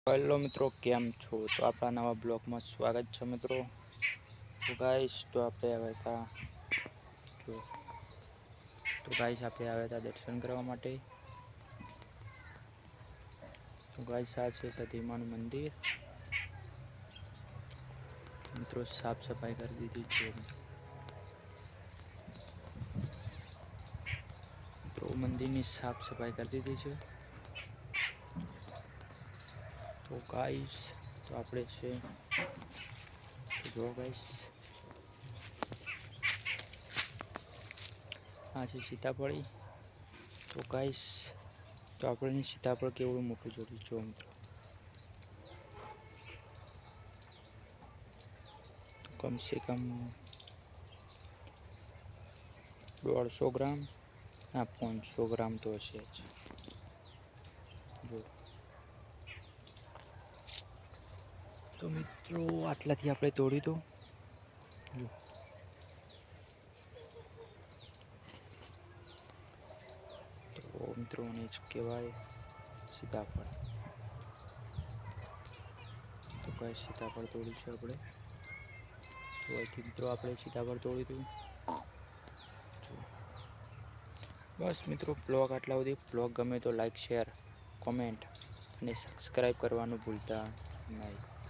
Hello મિત્રો, કેમ છો? તો આપણા નવા બ્લોગમાં સ્વાગત છે મિત્રો. તો ગાઈસ તો આપણે આવ્યા હતા દર્શન કરવા માટે. તો ગાઈસ આ છે સતીમાનું મંદિર. મિત્રો સાફ સફાઈ કરી દીધી છે. મિત્રો મંદિરની સાફ સફાઈ કરી દીધી છે. તો ગાઈસ તો આપણે છે જો ગાઈસ આ છે સીતાફળી. તો ગાઈસ તો આપણે સીતાફળ કેવડું મોટું જોડ્યું જો મિત્રો. કમ સે કમ 150 ગ્રામ, ના 500 ગ્રામ તો હશે જ. જો તો મિત્રો આટલાથી આપણે તોડી દો. જો તો મિત્રોને જ કહેવાય સીતાફળ. તો કઈ સીતાફળ તોડીશું આપણે. તો અહીંથી મિત્રો આપણે સીતાફળ તોડી દઉં. બસ મિત્રો બ્લોગ આટલા સુધી. બ્લોગ ગમે તો લાઈક, શેર, કોમેન્ટ અને સબસ્ક્રાઈબ કરવાનું ભૂલતા નહીં.